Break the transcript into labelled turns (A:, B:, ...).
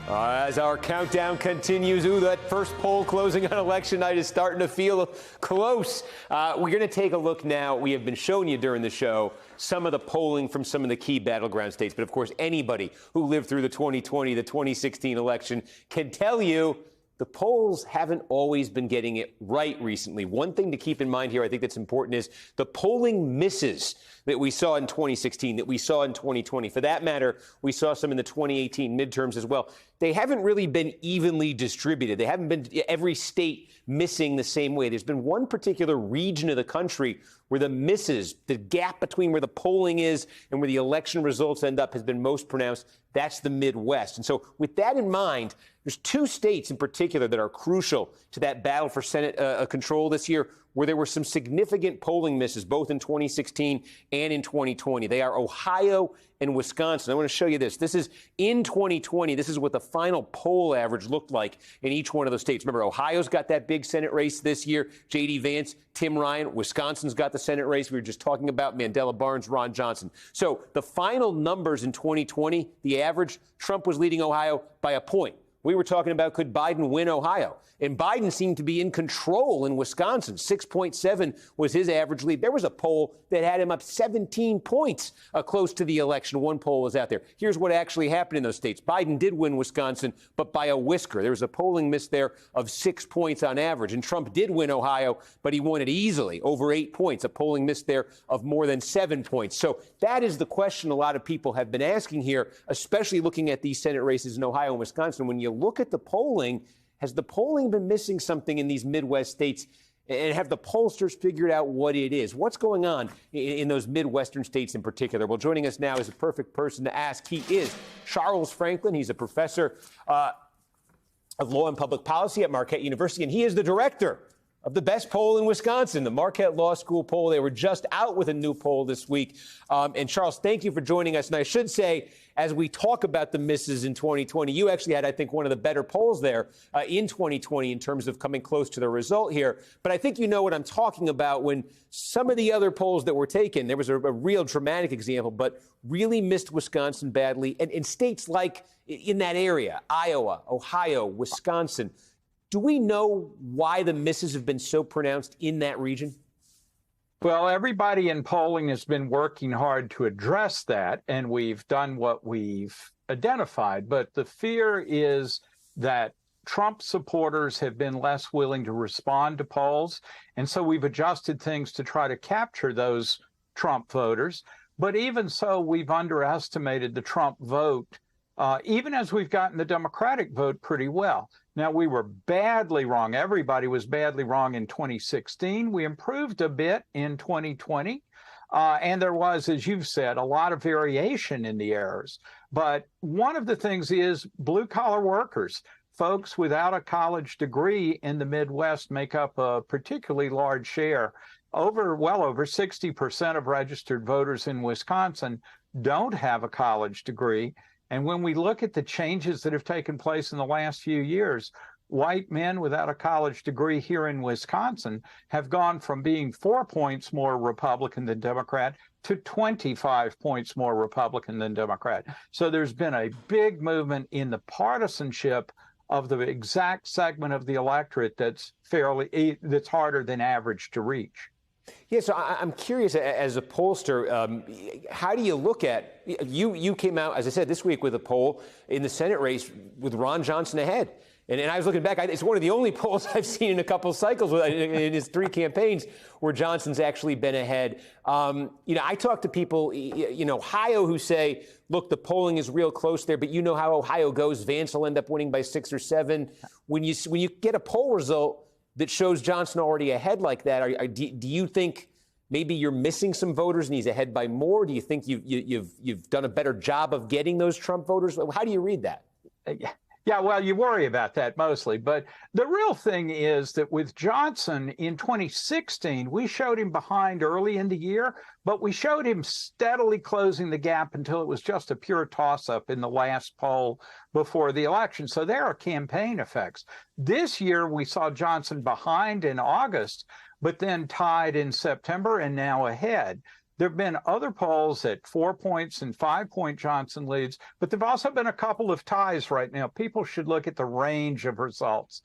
A: As our countdown continues, that first poll closing on election night is starting to feel close. We're going to take a look now. We have been showing you during the show some of the polling from some of the key battleground states. But, of course, anybody who lived through the 2020, the 2016 election can tell you the polls haven't always been getting it right recently. One thing to keep in mind here, I think that's important, is the polling misses that we saw in 2016, that we saw in 2020. For that matter, we saw some in the 2018 midterms as well. They haven't really been evenly distributed. They haven't been every state missing the same way. There's been one particular region of the country where the misses, the gap between where the polling is and where the election results end up, has been most pronounced. That's the Midwest. And so with that in mind, there's two states in particular that are crucial to that battle for Senate control this year, where there were some significant polling misses, both in 2016 and in 2020. They are Ohio and Wisconsin. I want to show you this. This is in 2020. This is what the final poll average looked like in each one of those states. Remember, Ohio's got that big Senate race this year. J.D. Vance, Tim Ryan. Wisconsin's got the Senate race we were just talking about. Mandela Barnes, Ron Johnson. So the final numbers in 2020, the average, Trump was leading Ohio by a point. We were talking about, could Biden win Ohio? And Biden seemed to be in control in Wisconsin. 6.7 was his average lead. There was a poll that had him up 17 points close to the election. One poll was out there. Here's what actually happened in those states. Biden did win Wisconsin, but by a whisker. There was a polling miss there of 6 points on average. And Trump did win Ohio, but he won it easily, over 8 points. A polling miss there of more than 7 points. So that is the question a lot of people have been asking here, especially looking at these Senate races in Ohio and Wisconsin. When you look at the polling, has the polling been missing something in these Midwest states? And have the pollsters figured out what it is? What's going on in those Midwestern states in particular? Well, joining us now is a perfect person to ask. He is Charles Franklin. He's a professor of law and public policy at Marquette University, and he is the director of the best poll in Wisconsin, the Marquette Law School poll. They were just out with a new poll this week. And Charles, thank you for joining us. And I should say, as we talk about the misses in 2020, you actually had, I think, one of the better polls there in 2020 in terms of coming close to the result here. But I think you know what I'm talking about when some of the other polls that were taken, there was a real dramatic example, but really missed Wisconsin badly. And in states like in that area, Iowa, Ohio, Wisconsin, do we know why the misses have been so pronounced in that region?
B: Well, everybody in polling has been working hard to address that, and we've done what we've identified. But the fear is that Trump supporters have been less willing to respond to polls, and so we've adjusted things to try to capture those Trump voters. But even so, we've underestimated the Trump vote, even as we've gotten the Democratic vote pretty well. Now, we were badly wrong. Everybody was badly wrong in 2016. We improved a bit in 2020. And there was, as you've said, a lot of variation in the errors. But one of the things is blue-collar workers. Folks without a college degree in the Midwest make up a particularly large share. Well over 60% of registered voters in Wisconsin don't have a college degree. And when we look at the changes that have taken place in the last few years, white men without a college degree here in Wisconsin have gone from being 4 points more Republican than Democrat to 25 points more Republican than Democrat. So there's been a big movement in the partisanship of the exact segment of the electorate that's harder than average to reach.
A: Yeah, so I'm curious, as a pollster, how do you look at, you came out, as I said, this week with a poll in the Senate race with Ron Johnson ahead. And I was looking back, it's one of the only polls I've seen in a couple of cycles in his 3 campaigns where Johnson's actually been ahead. I talk to people, Ohio, who say, look, the polling is real close there, but you know how Ohio goes. Vance will end up winning by 6 or 7. When you get a poll result that shows Johnson already ahead like that, do you think maybe you're missing some voters and he's ahead by more? Do you think you've done a better job of getting those Trump voters? How do you read that?
B: Yeah, well, you worry about that mostly. But the real thing is that with Johnson in 2016, we showed him behind early in the year, but we showed him steadily closing the gap until it was just a pure toss-up in the last poll before the election. So there are campaign effects. This year, we saw Johnson behind in August, but then tied in September and now ahead. There have been other polls at 4 points and 5 point Johnson leads, but there have also been a couple of ties right now. People should look at the range of results.